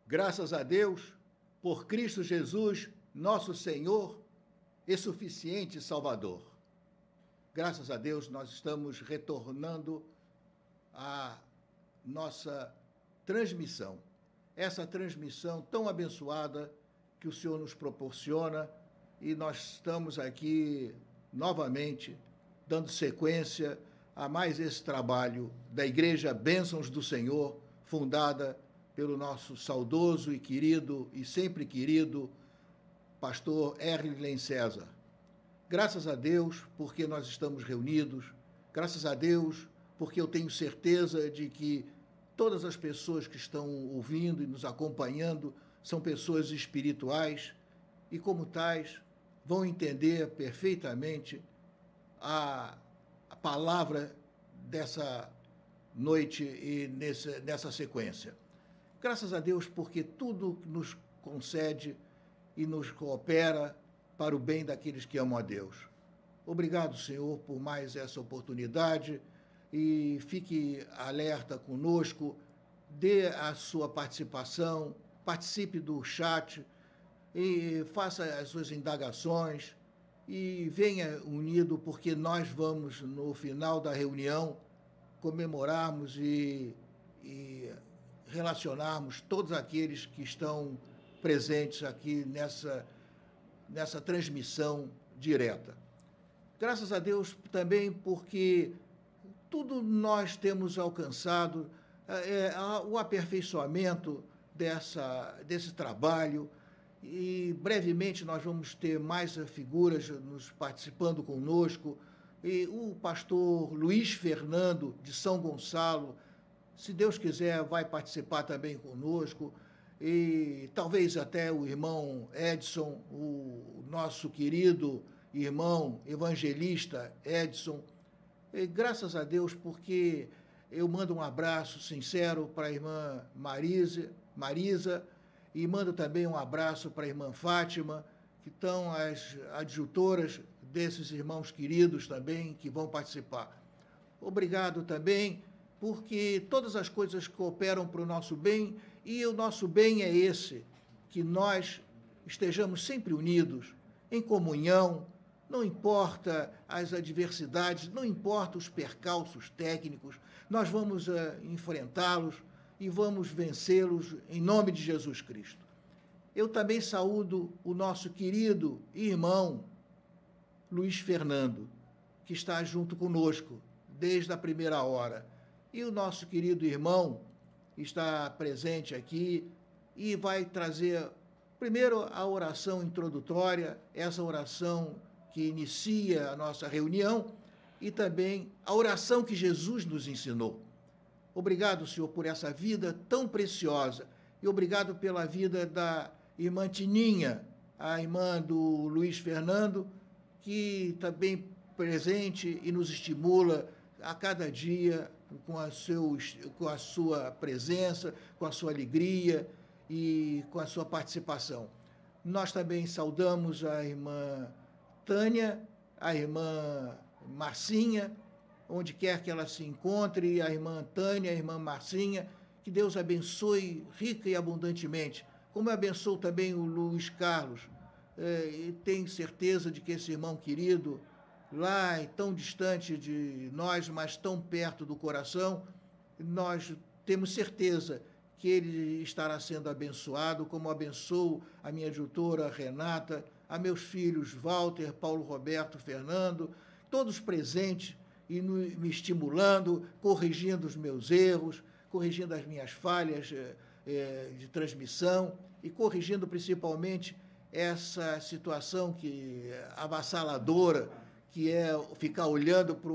Graças a Deus, por Cristo Jesus, nosso Senhor e suficiente Salvador. Graças a Deus, nós estamos retornando à nossa transmissão. Essa transmissão tão abençoada que o Senhor nos proporciona, e nós estamos aqui novamente dando sequência a mais esse trabalho da Igreja Bênçãos do Senhor, fundada pelo nosso saudoso e querido, e sempre querido, pastor Erlen César. Graças a Deus, porque nós estamos reunidos, graças a Deus, porque eu tenho certeza de que todas as pessoas que estão ouvindo e nos acompanhando são pessoas espirituais e, como tais, vão entender perfeitamente a palavra dessa noite e nessa sequência. Graças a Deus, porque tudo nos concede e nos coopera para o bem daqueles que amam a Deus. Obrigado, Senhor, por mais essa oportunidade, e fique alerta conosco, dê a sua participação, participe do chat e faça as suas indagações e venha unido, porque nós vamos, no final da reunião, comemorarmos e relacionarmos todos aqueles que estão presentes aqui nessa transmissão direta. Graças a Deus também, porque tudo nós temos alcançado, o aperfeiçoamento desse trabalho, e brevemente nós vamos ter mais figuras nos participando conosco, e o pastor Luiz Fernando, de São Gonçalo, se Deus quiser, vai participar também conosco, e talvez até o irmão Edson, o nosso querido irmão evangelista Edson. E graças a Deus, porque eu mando um abraço sincero para a irmã Marisa, e mando também um abraço para a irmã Fátima, que estão as adjutoras desses irmãos queridos também, que vão participar. Obrigado também, porque todas as coisas cooperam para o nosso bem, e o nosso bem é esse, que nós estejamos sempre unidos, em comunhão, não importa as adversidades, não importa os percalços técnicos, nós vamos enfrentá-los e vamos vencê-los em nome de Jesus Cristo. Eu também saúdo o nosso querido irmão Luiz Fernando, que está junto conosco desde a primeira hora. E o nosso querido irmão está presente aqui e vai trazer, primeiro, a oração introdutória, essa oração que inicia a nossa reunião, e também a oração que Jesus nos ensinou. Obrigado, Senhor, por essa vida tão preciosa, e obrigado pela vida da irmã Tininha, a irmã do Luiz Fernando, que também presente e nos estimula a cada dia com a sua presença, com a sua alegria e com a sua participação. Nós também saudamos a irmã Tânia, a irmã Marcinha, onde quer que ela se encontre, a irmã Tânia, a irmã Marcinha, que Deus abençoe rica e abundantemente, como abençoou também o Luiz Carlos. E tenho certeza de que esse irmão querido, lá tão distante de nós, mas tão perto do coração, nós temos certeza que ele estará sendo abençoado, como abençoou a minha adjutora Renata, a meus filhos Walter, Paulo Roberto, Fernando, todos presentes e me estimulando, corrigindo os meus erros, corrigindo as minhas falhas de transmissão e corrigindo principalmente essa situação avassaladora, que é ficar olhando para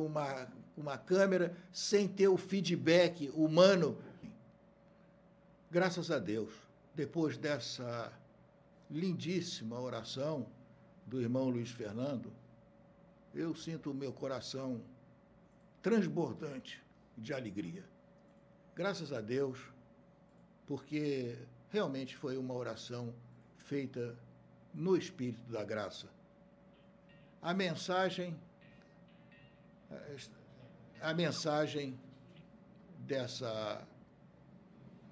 uma câmera sem ter o feedback humano. Graças a Deus, depois dessa lindíssima oração do irmão Luiz Fernando, eu sinto o meu coração transbordante de alegria. Graças a Deus, porque realmente foi uma oração feita no Espírito da Graça. A mensagem dessa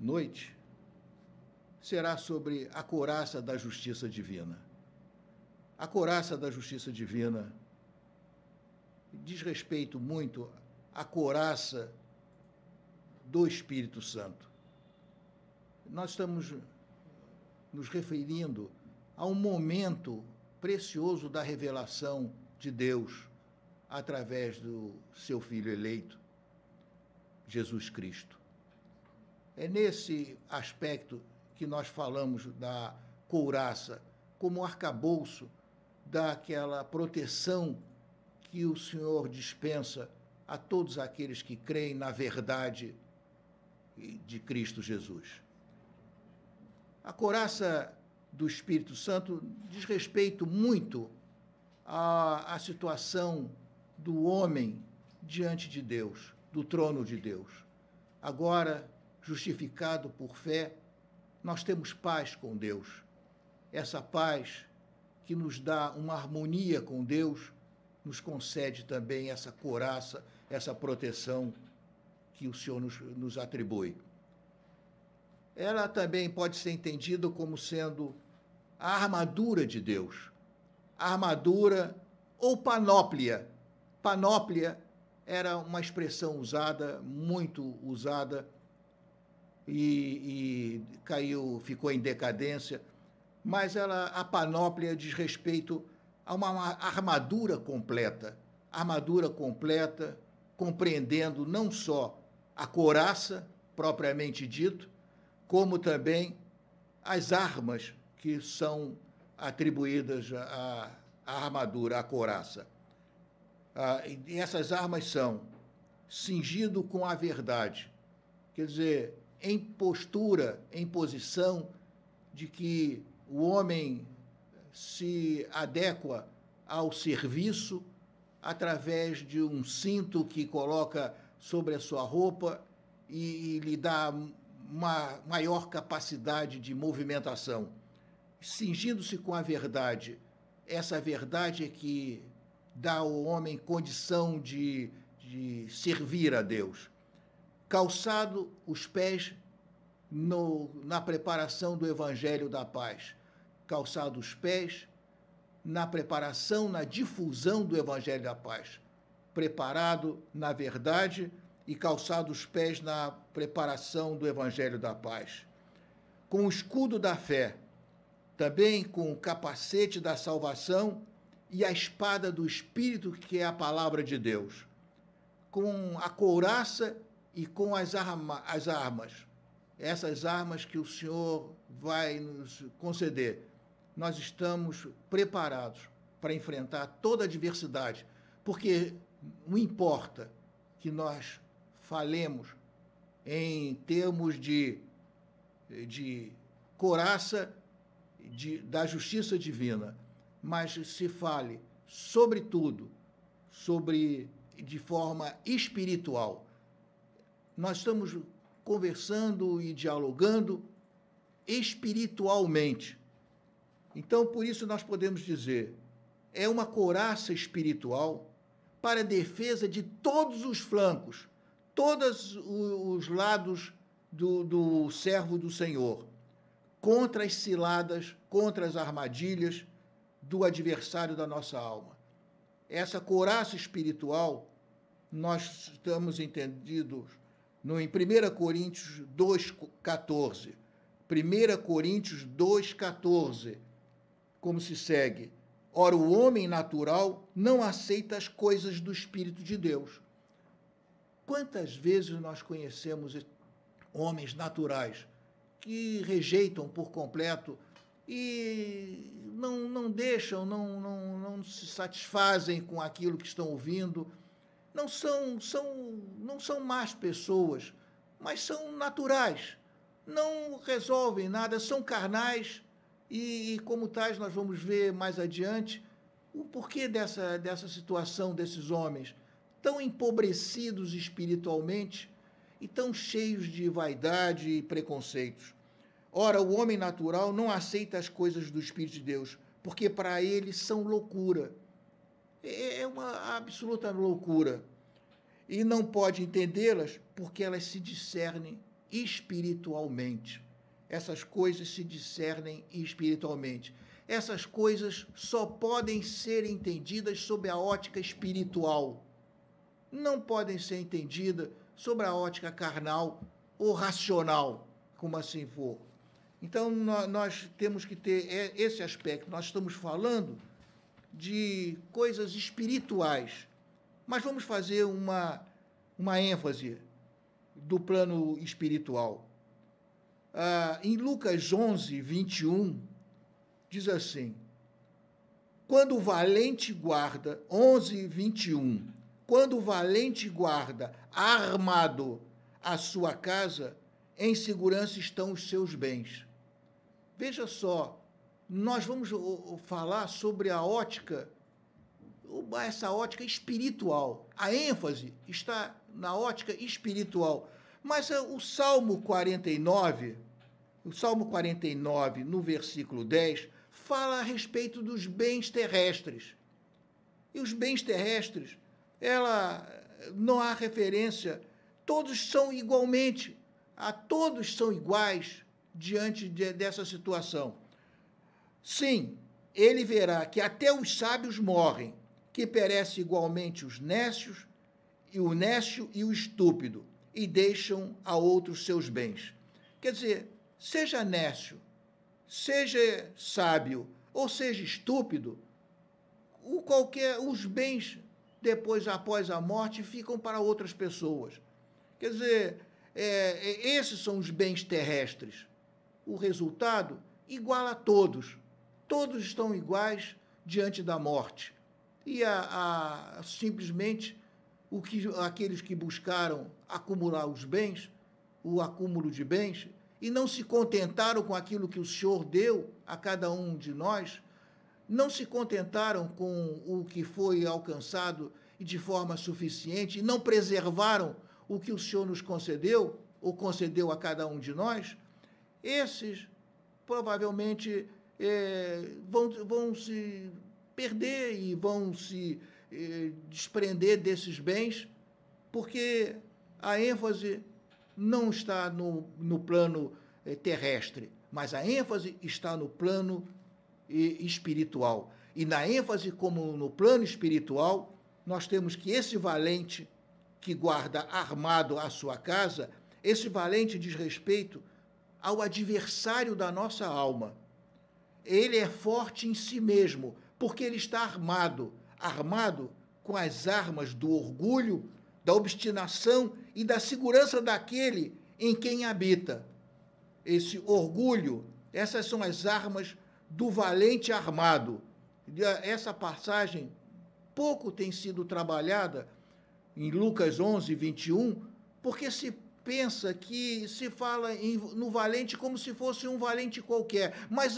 noite será sobre a couraça da justiça divina. A couraça da justiça divina diz respeito muito à couraça do Espírito Santo. Nós estamos nos referindo a um momento precioso da revelação de Deus através do seu Filho eleito, Jesus Cristo. É nesse aspecto que nós falamos da couraça como arcabouço daquela proteção que o Senhor dispensa a todos aqueles que creem na verdade de Cristo Jesus. A couraça do Espírito Santo diz respeito muito à situação do homem diante de Deus, do trono de Deus. Agora, justificado por fé, nós temos paz com Deus. Essa paz que nos dá uma harmonia com Deus, nos concede também essa couraça, essa proteção que o Senhor nos atribui. Ela também pode ser entendida como sendo a armadura de Deus, a armadura ou panóplia. Panóplia era uma expressão usada, muito usada, e caiu, ficou em decadência, mas a panóplia diz respeito a uma armadura completa, compreendendo não só a couraça, propriamente dito, como também as armas que são atribuídas à armadura, à couraça. E essas armas são cingido com a verdade, quer dizer, em postura, em posição de que o homem se adequa ao serviço através de um cinto que coloca sobre a sua roupa e lhe dá uma maior capacidade de movimentação. Cingindo-se com a verdade, essa verdade é que dá ao homem condição de servir a Deus. Calçado os pés na preparação do Evangelho da Paz. Calçado os pés na preparação, na difusão do Evangelho da Paz. Preparado na verdade e calçado os pés na preparação do Evangelho da Paz. Com o escudo da fé, também com o capacete da salvação e a espada do Espírito, que é a palavra de Deus. Com a couraça e com as armas, essas armas que o Senhor vai nos conceder, nós estamos preparados para enfrentar toda a adversidade, porque não importa que nós falemos em termos de couraça da justiça divina, mas se fale, sobretudo, de forma espiritual. Nós estamos conversando e dialogando espiritualmente. Então, por isso, nós podemos dizer, é uma couraça espiritual para a defesa de todos os flancos, todos os lados do servo do Senhor, contra as ciladas, contra as armadilhas do adversário da nossa alma. Essa couraça espiritual, nós estamos entendidos em 1 Coríntios 2,14. 1 Coríntios 2,14, como se segue: ora, o homem natural não aceita as coisas do Espírito de Deus. Quantas vezes nós conhecemos homens naturais que rejeitam por completo e não deixam, não se satisfazem com aquilo que estão ouvindo, não são más pessoas, mas são naturais, não resolvem nada, são carnais e como tais nós vamos ver mais adiante o porquê dessa situação desses homens tão empobrecidos espiritualmente e tão cheios de vaidade e preconceitos. Ora, o homem natural não aceita as coisas do Espírito de Deus, porque para ele são loucura. É uma absoluta loucura. E não pode entendê-las porque elas se discernem espiritualmente. essas coisas se discernem espiritualmente. Essas coisas só podem ser entendidas sob a ótica espiritual. Não podem ser entendidas sob a ótica carnal ou racional, como assim for. Então, nós temos que ter esse aspecto. Nós estamos falando de coisas espirituais, mas vamos fazer uma ênfase do plano espiritual. Em Lucas 11, 21, diz assim, quando o valente guarda, 11, 21, quando o valente guarda armado a sua casa, em segurança estão os seus bens. Veja só, nós vamos falar sobre a ótica, essa ótica espiritual. A ênfase está na ótica espiritual. Mas o Salmo 49, no versículo 10, fala a respeito dos bens terrestres. E os bens terrestres, não há referência, todos são igualmente, todos são iguais diante dessa situação. Sim, ele verá que até os sábios morrem, que perece igualmente os nécios, e o nécio e o estúpido, e deixam a outros seus bens. Quer dizer, seja nécio, seja sábio, ou seja estúpido, os bens, após a morte, ficam para outras pessoas. Quer dizer, esses são os bens terrestres. O resultado, igual a todos. Todos estão iguais diante da morte. E simplesmente aqueles que buscaram acumular os bens, o acúmulo de bens, e não se contentaram com aquilo que o Senhor deu a cada um de nós, não se contentaram com o que foi alcançado de forma suficiente, e não preservaram o que o Senhor nos concedeu, ou concedeu a cada um de nós, esses provavelmente vão se perder e vão se desprender desses bens, porque a ênfase não está no plano terrestre, mas a ênfase está no plano espiritual. E na ênfase, como no plano espiritual, nós temos que esse valente que guarda armado a sua casa, esse valente diz respeito ao adversário da nossa alma. Ele é forte em si mesmo, porque ele está armado com as armas do orgulho, da obstinação e da segurança daquele em quem habita. Esse orgulho, essas são as armas do valente armado. Essa passagem pouco tem sido trabalhada em Lucas 11, 21, porque se pensa que se fala no valente como se fosse um valente qualquer, mas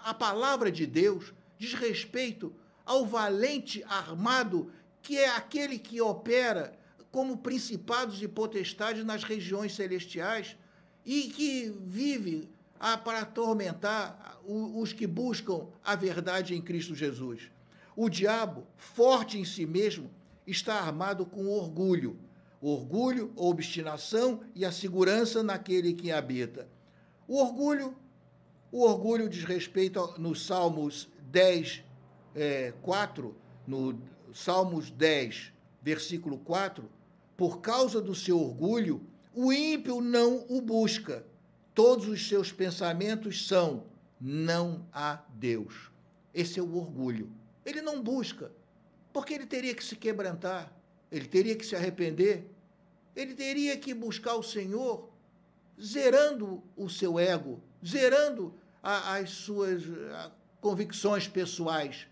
a palavra de Deus diz respeito ao valente armado, que é aquele que opera como principados e potestades nas regiões celestiais e que vive para atormentar os que buscam a verdade em Cristo Jesus. O diabo, forte em si mesmo, está armado com orgulho, a obstinação e a segurança naquele que habita. O orgulho diz respeito no Salmos 10, 4, no Salmos 10, versículo 4, por causa do seu orgulho, o ímpio não o busca. Todos os seus pensamentos são, não há Deus. Esse é o orgulho. Ele não busca, porque ele teria que se quebrantar, ele teria que se arrepender, ele teria que buscar o Senhor, zerando o seu ego, zerando as suas convicções pessoais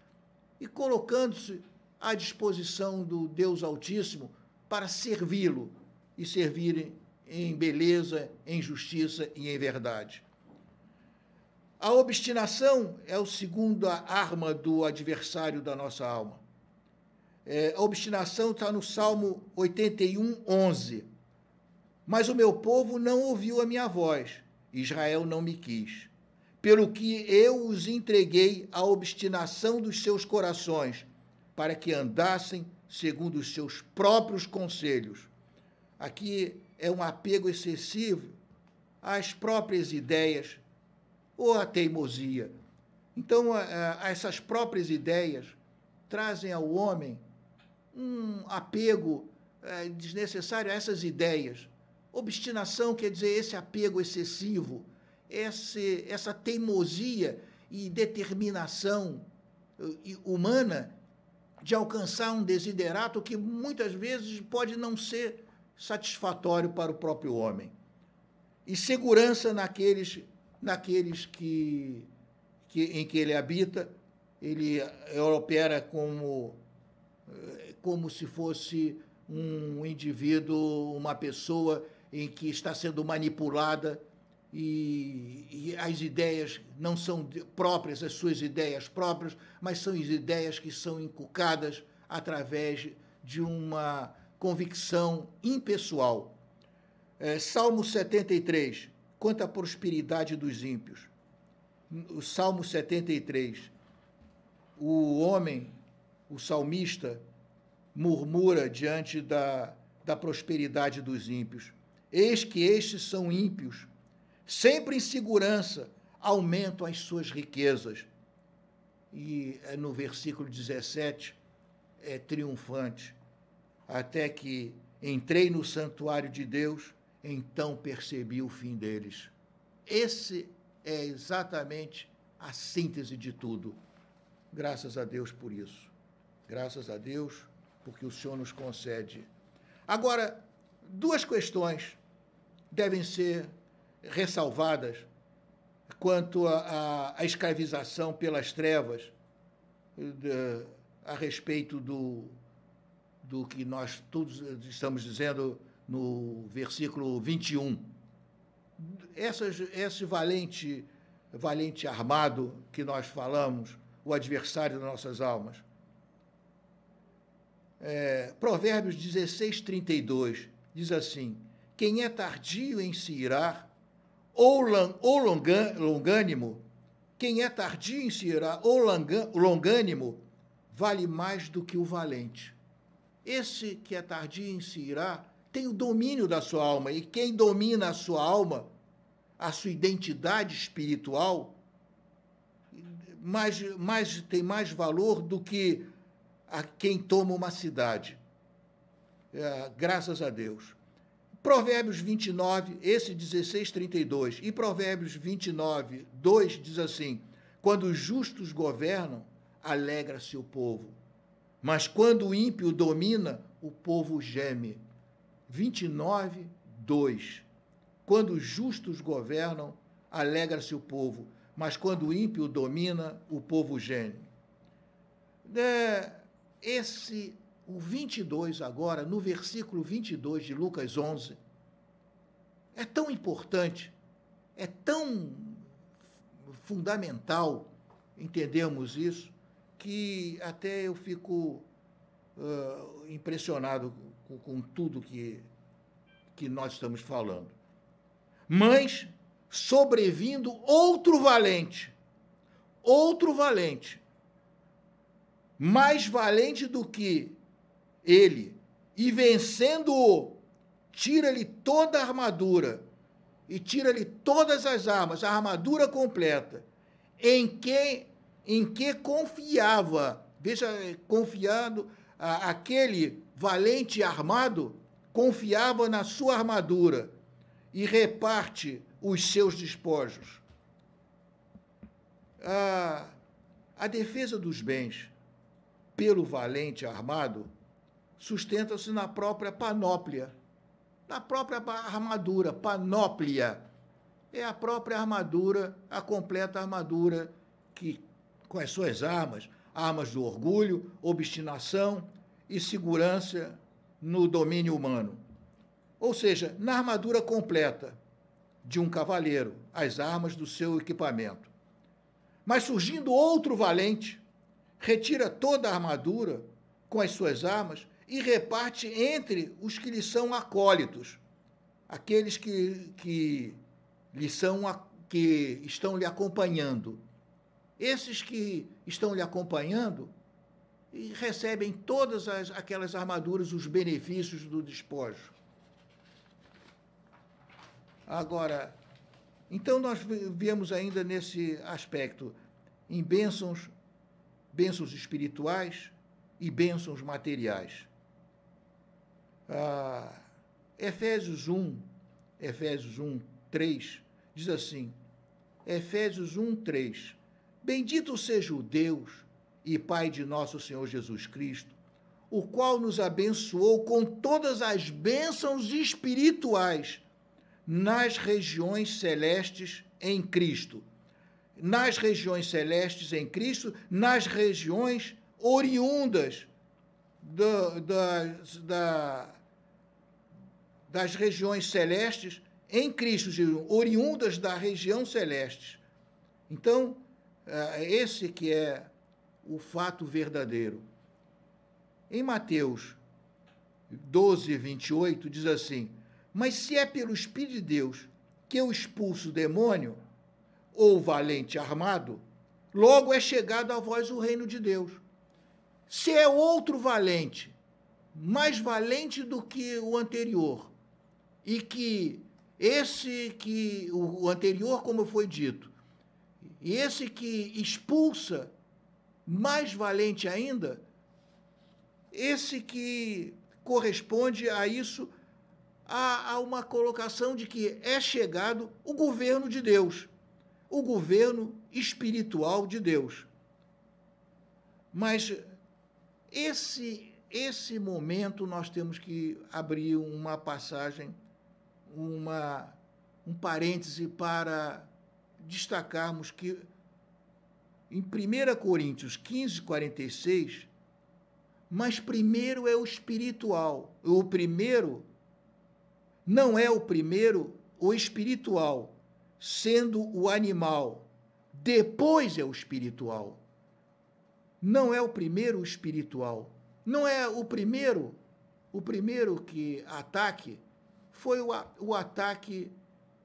e colocando-se à disposição do Deus Altíssimo para servi-lo e servir em beleza, em justiça e em verdade. A obstinação é a segunda arma do adversário da nossa alma. A obstinação está no Salmo 81, 11. Mas o meu povo não ouviu a minha voz, Israel não me quis. Pelo que eu os entreguei à obstinação dos seus corações, para que andassem segundo os seus próprios conselhos. Aqui é um apego excessivo às próprias ideias ou à teimosia. Então, essas próprias ideias trazem ao homem um apego desnecessário a essas ideias. Obstinação quer dizer esse apego excessivo, essa teimosia e determinação humana de alcançar um desiderato que muitas vezes pode não ser satisfatório para o próprio homem. E segurança naqueles em que ele habita, ele opera como se fosse um indivíduo, uma pessoa em que está sendo manipulada e as ideias não são próprias, as suas ideias próprias, mas são as ideias que são inculcadas através de uma convicção impessoal. Salmo 73, quanto à prosperidade dos ímpios. O Salmo 73, o homem, o salmista, murmura diante da prosperidade dos ímpios. Eis que estes são ímpios, sempre em segurança, aumentam as suas riquezas. E no versículo 17 é triunfante. Até que entrei no santuário de Deus, então percebi o fim deles. Esse é exatamente a síntese de tudo. Graças a Deus por isso. Graças a Deus porque o Senhor nos concede. Agora, duas questões devem ser ressalvadas quanto à escravização pelas trevas, a respeito do que nós todos estamos dizendo no versículo 21. Esse valente armado que nós falamos, o adversário das nossas almas. Provérbios 16, 32, diz assim: quem é tardio em se irar, ou longânimo, quem é tardio em se irar, ou longânimo, vale mais do que o valente. Esse que é tardio em se irar tem o domínio da sua alma, e quem domina a sua alma, a sua identidade espiritual, tem mais valor do que a quem toma uma cidade. Graças a Deus. Provérbios 29, esse 16, 32, e Provérbios 29, 2 diz assim: quando os justos governam, alegra-se o povo, mas quando o ímpio domina, o povo geme. 29, 2. Quando os justos governam, alegra-se o povo, mas quando o ímpio domina, o povo geme. O 22 agora, no versículo 22 de Lucas 11, é tão importante, é tão fundamental entendermos isso, que até eu fico impressionado com tudo que nós estamos falando. Mas, sobrevindo outro valente, mais valente do que ele, e vencendo-o, tira-lhe toda a armadura, e tira-lhe todas as armas, a armadura completa, em que confiava. Veja, confiado, aquele valente armado confiava na sua armadura e reparte os seus despojos. A defesa dos bens pelo valente armado sustenta-se na própria panóplia, na própria armadura. Panóplia é a própria armadura, a completa armadura, que, com as suas armas do orgulho, obstinação e segurança no domínio humano. Ou seja, na armadura completa de um cavaleiro, as armas do seu equipamento. Mas surgindo outro valente, retira toda a armadura com as suas armas e reparte entre os que lhe são acólitos, aqueles que estão lhe acompanhando. Esses que estão lhe acompanhando e recebem todas aquelas armaduras, os benefícios do despojo. Agora, Então, nós viemos ainda nesse aspecto, em bênçãos espirituais e bênçãos materiais. Efésios 1, 3, diz assim, Efésios 1, 3, bendito seja o Deus e Pai de nosso Senhor Jesus Cristo, o qual nos abençoou com todas as bênçãos espirituais nas regiões celestes em Cristo. Nas regiões celestes em Cristo, nas regiões oriundas das regiões celestes em Cristo, oriundas da região celeste. Então, esse que é o fato verdadeiro. Em Mateus 12, 28, diz assim, mas se é pelo Espírito de Deus que eu expulso o demônio, ou valente armado, logo é chegado a vós o reino de Deus. Se é outro valente, mais valente do que o anterior, e que o anterior, como foi dito, e esse que expulsa, mais valente ainda, esse que corresponde a isso, a uma colocação de que é chegado o governo de Deus, o governo espiritual de Deus. Mas esse momento nós temos que abrir uma passagem, um parêntese para destacarmos que em 1 Coríntios 15, 46, mas primeiro é o espiritual. O primeiro não é o espiritual, sendo o animal. Depois é o espiritual. Não é o primeiro o espiritual. Não é o primeiro que ataque foi o ataque,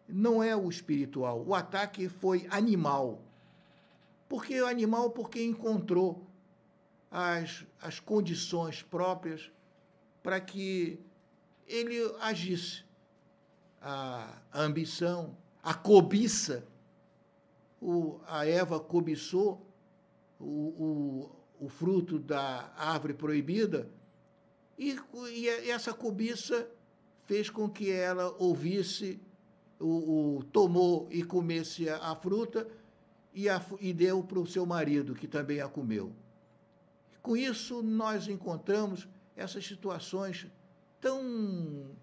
não é o espiritual. O ataque foi animal. Porque o animal, porque encontrou as condições próprias para que ele agisse. A ambição, a cobiça, a Eva cobiçou o fruto da árvore proibida e essa cobiça fez com que ela ouvisse, tomou e comesse a fruta e deu para o seu marido, que também a comeu. Com isso, nós encontramos essas situações tão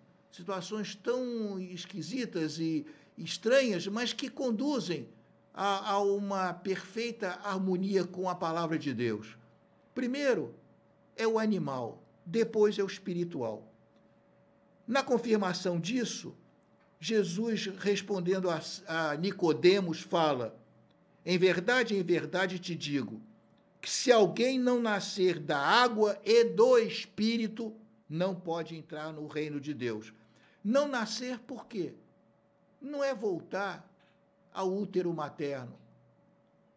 esquisitas e estranhas, mas que conduzem a uma perfeita harmonia com a palavra de Deus. Primeiro é o animal, depois é o espiritual. Na confirmação disso, Jesus, respondendo a Nicodemos, fala, em verdade te digo, que se alguém não nascer da água e do Espírito, não pode entrar no reino de Deus. Não nascer por quê? Não é voltar ao útero materno,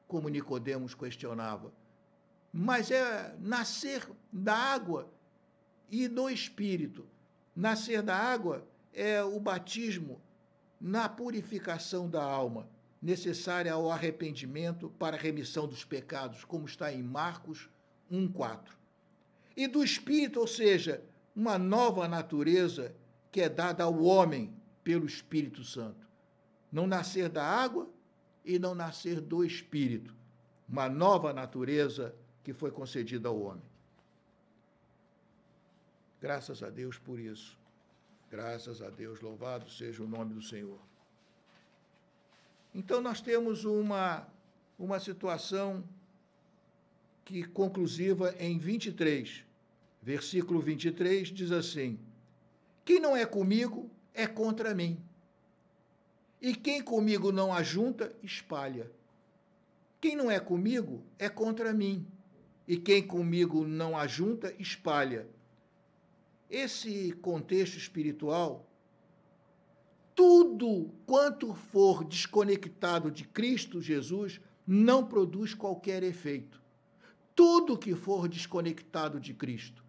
como Nicodemos questionava, mas é nascer da água e do Espírito. Nascer da água é o batismo na purificação da alma, necessária ao arrependimento para a remissão dos pecados, como está em Marcos 1:4. E do Espírito, ou seja, uma nova natureza que é dada ao homem pelo Espírito Santo. Não nascer da água e não nascer do Espírito. Uma nova natureza que foi concedida ao homem. Graças a Deus por isso. Graças a Deus, louvado seja o nome do Senhor. Então, nós temos uma situação que conclusiva em 23. Versículo 23 diz assim, quem não é comigo é contra mim, e quem comigo não ajunta, espalha. Quem não é comigo é contra mim, e quem comigo não ajunta, espalha. Esse contexto espiritual, tudo quanto for desconectado de Cristo Jesus, não produz qualquer efeito. Tudo que for desconectado de Cristo,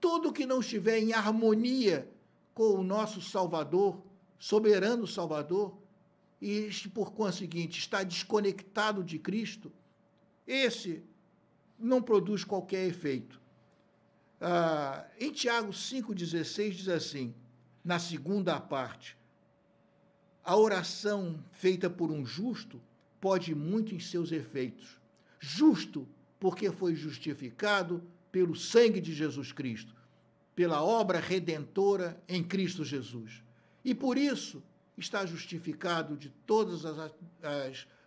tudo que não estiver em harmonia com o nosso Salvador, soberano Salvador, e, por conseguinte, está desconectado de Cristo, esse não produz qualquer efeito. Em Tiago 5,16 diz assim, na segunda parte, a oração feita por um justo pode muito em seus efeitos. Justo, porque foi justificado pelo sangue de Jesus Cristo, pela obra redentora em Cristo Jesus. E por isso está justificado de todos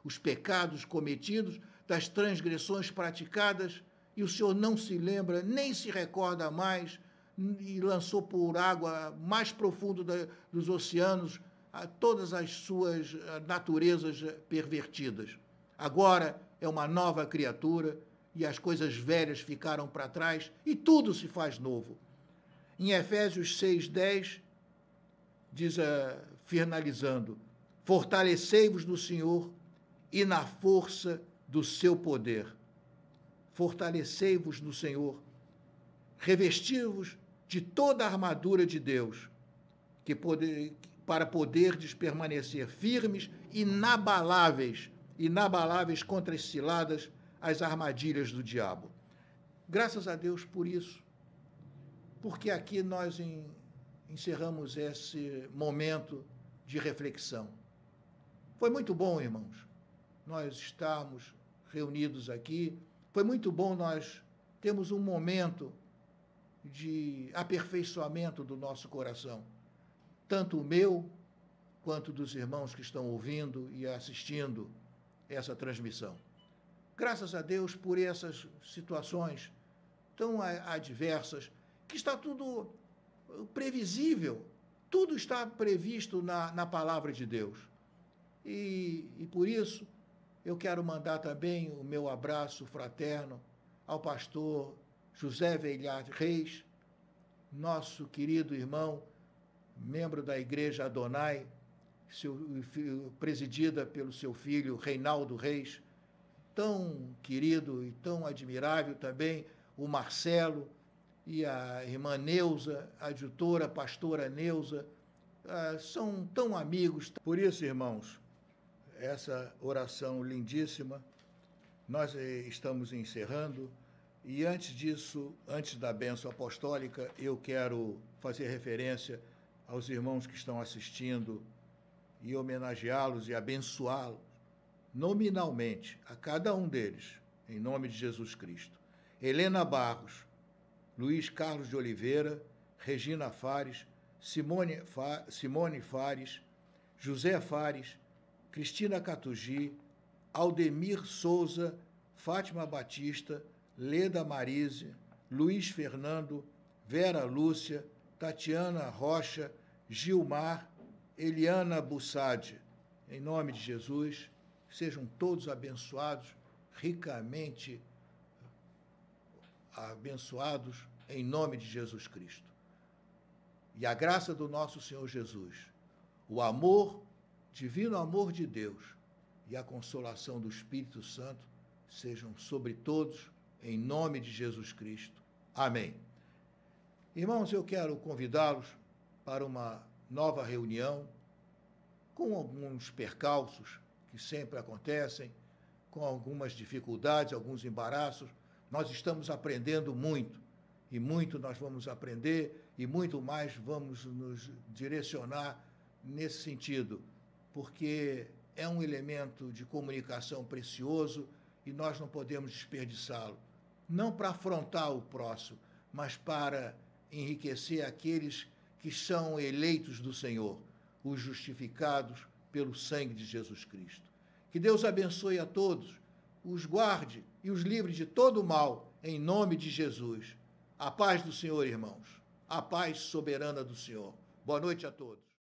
os pecados cometidos, das transgressões praticadas, e o Senhor não se lembra, nem se recorda mais, e lançou por água mais profundo dos oceanos a todas as suas naturezas pervertidas. Agora é uma nova criatura, e as coisas velhas ficaram para trás, e tudo se faz novo. Em Efésios 6,10, diz, finalizando, fortalecei-vos no Senhor e na força do seu poder. Fortalecei-vos no Senhor, revesti-vos de toda a armadura de Deus, para poderdes permanecer firmes, inabaláveis contra as ciladas, as armadilhas do diabo. Graças a Deus por isso, porque aqui nós encerramos esse momento de reflexão. Foi muito bom, irmãos, nós estarmos reunidos aqui. Foi muito bom nós termos um momento de aperfeiçoamento do nosso coração, tanto o meu quanto dos irmãos que estão ouvindo e assistindo essa transmissão. Graças a Deus por essas situações tão adversas, que está tudo previsível, tudo está previsto na palavra de Deus. E por isso, eu quero mandar também o meu abraço fraterno ao pastor José Veilhard Reis, nosso querido irmão, membro da Igreja Adonai, presidida pelo seu filho Reinaldo Reis, tão querido e tão admirável também, o Marcelo e a irmã Neuza, a adjutora, a pastora Neuza, são tão amigos. Por isso, irmãos, essa oração lindíssima, nós estamos encerrando, e antes disso, antes da bênção apostólica, eu quero fazer referência aos irmãos que estão assistindo e homenageá-los e abençoá-los nominalmente, a cada um deles, em nome de Jesus Cristo. Helena Barros, Luiz Carlos de Oliveira, Regina Fares, Simone Fares, José Fares, Cristina Catugi, Aldemir Souza, Fátima Batista, Leda Marise, Luiz Fernando, Vera Lúcia, Tatiana Rocha, Gilmar, Eliana Bussadi. Em nome de Jesus, sejam todos abençoados, ricamente abençoados, em nome de Jesus Cristo. E a graça do nosso Senhor Jesus, o amor, divino amor de Deus e a consolação do Espírito Santo sejam sobre todos, em nome de Jesus Cristo. Amém. Irmãos, eu quero convidá-los para uma nova reunião, com alguns percalços que sempre acontecem, com algumas dificuldades, alguns embaraços. Nós estamos aprendendo muito, e muito nós vamos aprender, e muito mais vamos nos direcionar nesse sentido, porque é um elemento de comunicação precioso e nós não podemos desperdiçá-lo. Não para afrontar o próximo, mas para enriquecer aqueles que são eleitos do Senhor, os justificados pelo sangue de Jesus Cristo. Que Deus abençoe a todos, os guarde e os livre de todo o mal, em nome de Jesus. A paz do Senhor, irmãos. A paz soberana do Senhor. Boa noite a todos.